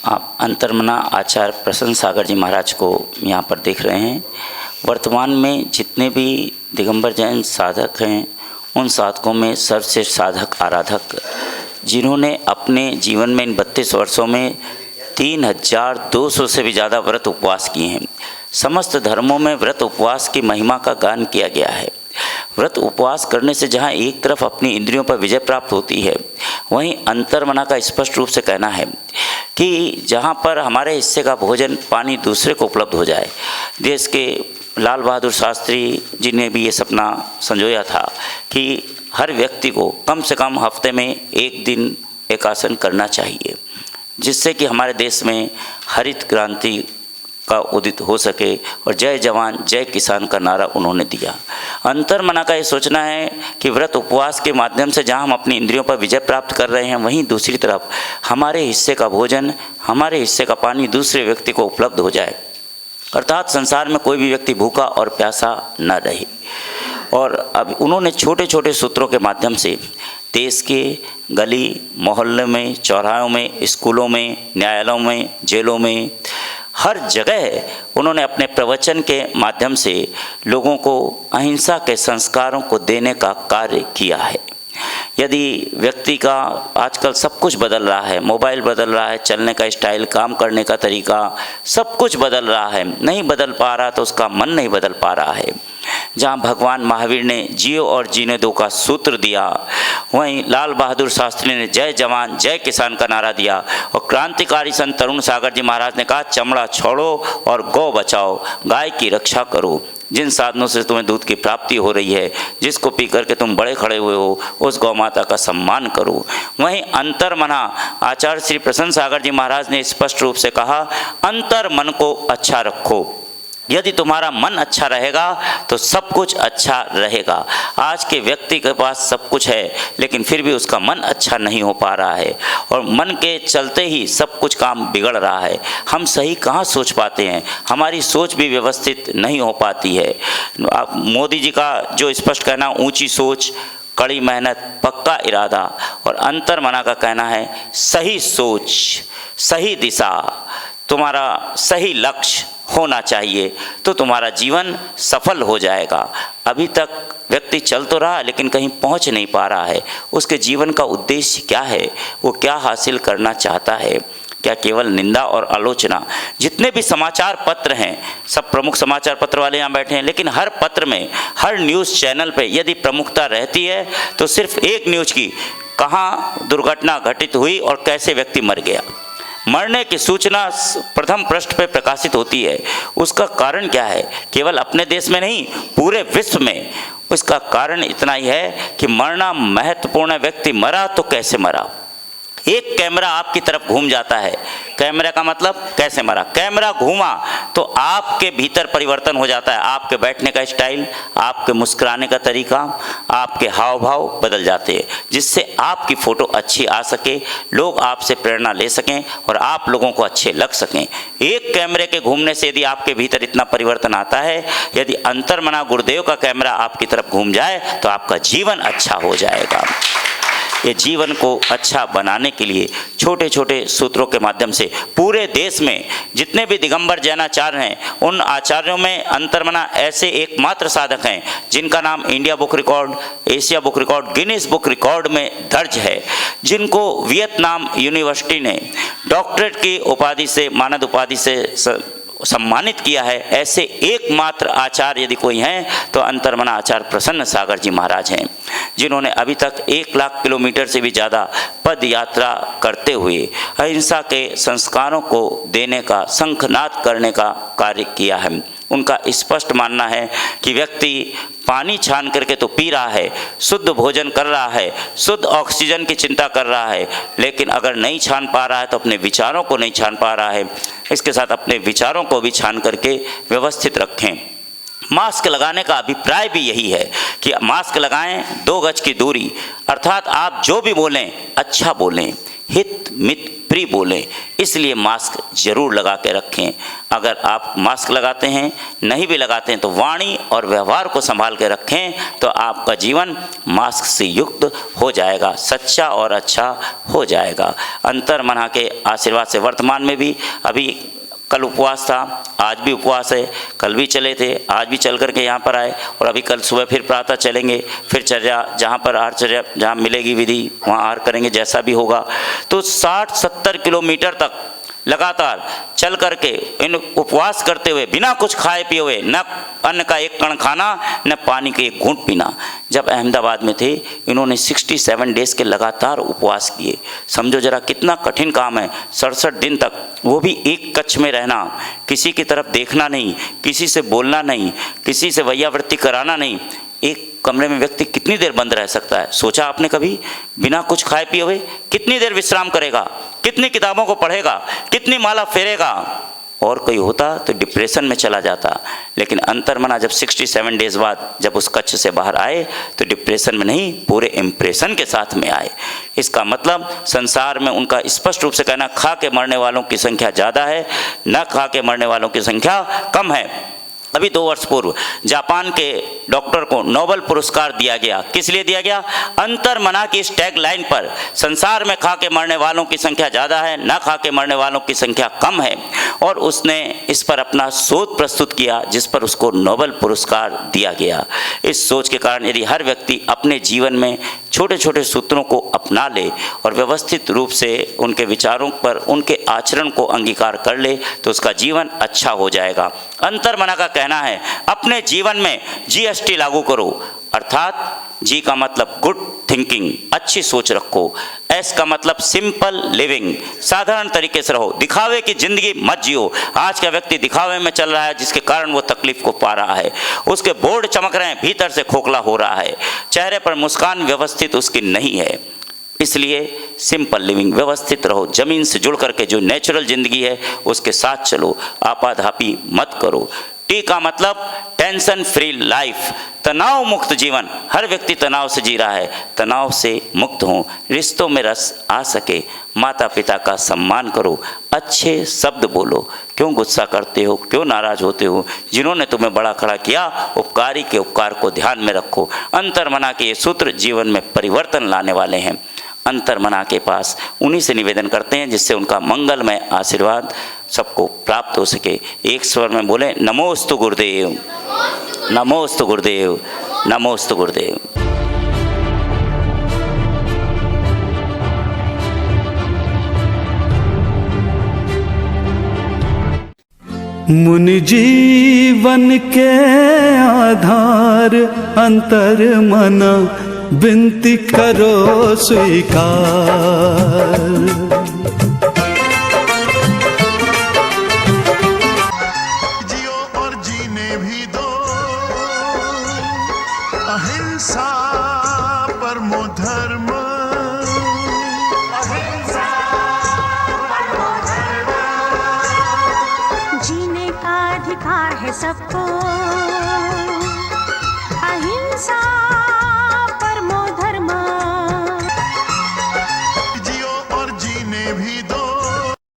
आप अंतर्मना आचार्य प्रसन्न सागर जी महाराज को यहाँ पर देख रहे हैं। वर्तमान में जितने भी दिगंबर जैन साधक हैं, उन साधकों में सर्वश्रेष्ठ साधक आराधक, जिन्होंने अपने जीवन में इन 32 वर्षों में 3200 से भी ज़्यादा व्रत उपवास किए हैं। समस्त धर्मों में व्रत उपवास की महिमा का गान किया गया है। व्रत उपवास करने से जहाँ एक तरफ अपनी इंद्रियों पर विजय प्राप्त होती है, वहीं अंतर्मना का स्पष्ट रूप से कहना है कि जहाँ पर हमारे हिस्से का भोजन पानी दूसरे को उपलब्ध हो जाए। देश के लाल बहादुर शास्त्री जी ने भी ये सपना संजोया था कि हर व्यक्ति को कम से कम हफ्ते में एक दिन एकासन करना चाहिए, जिससे कि हमारे देश में हरित क्रांति का उदित हो सके। और जय जवान जय किसान का नारा उन्होंने दिया। अंतर्मना का ये सोचना है कि व्रत उपवास के माध्यम से जहाँ हम अपनी इंद्रियों पर विजय प्राप्त कर रहे हैं, वहीं दूसरी तरफ हमारे हिस्से का भोजन, हमारे हिस्से का पानी दूसरे व्यक्ति को उपलब्ध हो जाए, अर्थात संसार में कोई भी व्यक्ति भूखा और प्यासा न रहे। और अब उन्होंने छोटे छोटे सूत्रों के माध्यम से देश के गली मोहल्ले में, चौराहों में, स्कूलों में, न्यायालयों में, जेलों में, हर जगह उन्होंने अपने प्रवचन के माध्यम से लोगों को अहिंसा के संस्कारों को देने का कार्य किया है। यदि व्यक्ति का आजकल सब कुछ बदल रहा है, मोबाइल बदल रहा है, चलने का स्टाइल, काम करने का तरीका, सब कुछ बदल रहा है, नहीं बदल पा रहा तो उसका मन नहीं बदल पा रहा है। जहाँ भगवान महावीर ने जियो और जीने दो का सूत्र दिया, वहीं लाल बहादुर शास्त्री ने जय जवान जय किसान का नारा दिया, और क्रांतिकारी संत तरुण सागर जी महाराज ने कहा चमड़ा छोड़ो और गौ बचाओ, गाय की रक्षा करो। जिन साधनों से तुम्हें दूध की प्राप्ति हो रही है, जिसको पी करके तुम बड़े खड़े हुए हो, उस गौ माता का सम्मान करो। वहीं अंतर्मना आचार्य श्री प्रसन्न सागर जी महाराज ने स्पष्ट रूप से कहा, अंतर मन को अच्छा रखो। यदि तुम्हारा मन अच्छा रहेगा तो सब कुछ अच्छा रहेगा। आज के व्यक्ति के पास सब कुछ है, लेकिन फिर भी उसका मन अच्छा नहीं हो पा रहा है, और मन के चलते ही सब कुछ काम बिगड़ रहा है। हम सही कहाँ सोच पाते हैं, हमारी सोच भी व्यवस्थित नहीं हो पाती है। मोदी जी का जो स्पष्ट कहना, ऊंची सोच, कड़ी मेहनत, पक्का इरादा, और अंतर्मना का कहना है सही सोच, सही दिशा, तुम्हारा सही लक्ष्य होना चाहिए तो तुम्हारा जीवन सफल हो जाएगा। अभी तक व्यक्ति चल तो रहा लेकिन कहीं पहुंच नहीं पा रहा है। उसके जीवन का उद्देश्य क्या है, वो क्या हासिल करना चाहता है? क्या केवल निंदा और आलोचना? जितने भी समाचार पत्र हैं, सब प्रमुख समाचार पत्र वाले यहाँ बैठे हैं, लेकिन हर पत्र में, हर न्यूज़ चैनल पे यदि प्रमुखता रहती है तो सिर्फ एक न्यूज़ की, कहाँ दुर्घटना घटित हुई और कैसे व्यक्ति मर गया। मरने की सूचना प्रथम पृष्ठ पे प्रकाशित होती है। उसका कारण क्या है? केवल अपने देश में नहीं, पूरे विश्व में। उसका कारण इतना ही है कि मरना महत्वपूर्ण है। व्यक्ति मरा तो कैसे मरा? एक कैमरा आपकी तरफ घूम जाता है, कैमरा का मतलब कैसे मरा? कैमरा घूमा तो आपके भीतर परिवर्तन हो जाता है। आपके बैठने का स्टाइल, आपके मुस्कुराने का तरीका, आपके हाव भाव बदल जाते हैं, जिससे आपकी फ़ोटो अच्छी आ सके, लोग आपसे प्रेरणा ले सकें और आप लोगों को अच्छे लग सकें। एक कैमरे के घूमने से यदि आपके भीतर इतना परिवर्तन आता है, यदि अंतर्मना गुरुदेव का कैमरा आपकी तरफ घूम जाए तो आपका जीवन अच्छा हो जाएगा। ये जीवन को अच्छा बनाने के लिए छोटे छोटे सूत्रों के माध्यम से पूरे देश में जितने भी दिगंबर जैनाचार्य हैं, उन आचार्यों में अंतर्मना ऐसे एकमात्र साधक हैं जिनका नाम India book record, Asia book record, Guinness book record में दर्ज है, जिनको वियतनाम यूनिवर्सिटी ने डॉक्टरेट की उपाधि से, मानद उपाधि से सम्मानित किया है। ऐसे एकमात्र आचार्य यदि कोई हैं तो अंतर्मना आचार्य प्रसन्न सागर जी महाराज हैं, जिन्होंने अभी तक 1 लाख किलोमीटर से भी ज़्यादा पद यात्रा करते हुए अहिंसा के संस्कारों को देने का, शंखनाद करने का कार्य किया है। उनका स्पष्ट मानना है कि व्यक्ति पानी छान करके तो पी रहा है, शुद्ध भोजन कर रहा है, शुद्ध ऑक्सीजन की चिंता कर रहा है, लेकिन अगर नहीं छान पा रहा है तो अपने विचारों को नहीं छान पा रहा है। इसके साथ अपने विचारों को भी छान करके व्यवस्थित रखें। मास्क लगाने का अभिप्राय भी यही है कि मास्क लगाएं, 2 गज की दूरी, अर्थात आप जो भी बोलें अच्छा बोलें, हित मित फ्री बोलें, इसलिए मास्क ज़रूर लगा के रखें। अगर आप मास्क लगाते हैं, नहीं भी लगाते हैं, तो वाणी और व्यवहार को संभाल के रखें, तो आपका जीवन मास्क से युक्त हो जाएगा, सच्चा और अच्छा हो जाएगा। अंतर मना के आशीर्वाद से वर्तमान में भी, अभी कल उपवास था, आज भी उपवास है, कल भी चले थे, आज भी चल करके यहाँ पर आए, और अभी कल सुबह फिर प्रातः चलेंगे, फिर चर्या जहाँ पर आहारचर्या जहाँ मिलेगी विधि वहाँ आहार करेंगे, जैसा भी होगा। तो 60-70 किलोमीटर तक लगातार चल करके इन उपवास करते हुए, बिना कुछ खाए पिए हुए, न अन्न का एक कण खाना, न पानी के एक घूंट पीना। जब अहमदाबाद में थे, इन्होंने 67 डेज़ के लगातार उपवास किए। समझो जरा कितना कठिन काम है, 67 दिन तक, वो भी एक कक्ष में रहना, किसी की तरफ देखना नहीं, किसी से बोलना नहीं, किसी से वैयावृत्ति कराना नहीं। एक कमरे में व्यक्ति कितनी देर बंद रह सकता है? सोचा आपने कभी? बिना कुछ खाए पिए हुए कितनी देर विश्राम करेगा? कितनी किताबों को पढ़ेगा? कितनी माला फेरेगा? और कोई होता तो डिप्रेशन में चला जाता। लेकिन अंतर्मना जब 67 डेज बाद जब उस कक्ष से बाहर आए, तो डिप्रेशन में नहीं, पूरे इम्प्रेशन के साथ में आए। इसका मतलब संसार में उनका स्पष्ट रूप से कहना, खा के मरने वालों की संख्या ज़्यादा है, न खा के मरने वालों की संख्या कम है। अभी 2 वर्ष पूर्व जापान के डॉक्टर को नोबेल पुरस्कार दिया गया। किस लिए दिया गया? अंतर्मना की इस टैग लाइन पर, संसार में खा के मरने वालों की संख्या ज़्यादा है, ना खा के मरने वालों की संख्या कम है। और उसने इस पर अपना शोध प्रस्तुत किया, जिस पर उसको नोबेल पुरस्कार दिया गया। इस सोच के कारण यदि हर व्यक्ति अपने जीवन में छोटे छोटे सूत्रों को अपना ले और व्यवस्थित रूप से उनके विचारों पर, उनके आचरण को अंगीकार कर ले, तो उसका जीवन अच्छा हो जाएगा। अंतर्मना का कहना है, अपने जीवन में GST लागू करो, अर्थात जी का मतलब गुड थिंकिंग, अच्छी सोच रखो। एस का मतलब सिंपल लिविंग, साधारण तरीके से रहो, दिखावे की जिंदगी मत जियो। आज का व्यक्ति दिखावे में चल रहा है, जिसके कारण वो तकलीफ को पा रहा है। उसके बोर्ड चमक रहे हैं, भीतर से खोखला हो रहा है, चेहरे पर मुस्कान व्यवस्थित उसकी नहीं है। इसलिए सिंपल लिविंग, व्यवस्थित रहो, ज़मीन से जुड़ करके जो नेचुरल ज़िंदगी है उसके साथ चलो, आपाधापी मत करो। टी का मतलब टेंशन फ्री लाइफ, तनाव मुक्त जीवन। हर व्यक्ति तनाव से जी रहा है, तनाव से मुक्त हो, रिश्तों में रस आ सके, माता पिता का सम्मान करो, अच्छे शब्द बोलो। क्यों गुस्सा करते हो, क्यों नाराज होते हो? जिन्होंने तुम्हें बड़ा खड़ा किया, उपकारी के उपकार को ध्यान में रखो। अंतर्मना के ये सूत्र जीवन में परिवर्तन लाने वाले हैं। अंतर्मना के पास उन्हीं से निवेदन करते हैं जिससे उनका मंगलमय आशीर्वाद सबको प्राप्त हो सके। एक स्वर में बोले, नमोस्तु गुरुदेव, नमोस्तु गुरुदेव, नमोस्तु गुरुदेव। मुनि जीवन के आधार अंतर्मना, विनती करो स्वीकार। जियो और जीने भी दो, अहिंसा परमो धर्म, अहिंसा परमो धर्म। जीने का अधिकार है सबको,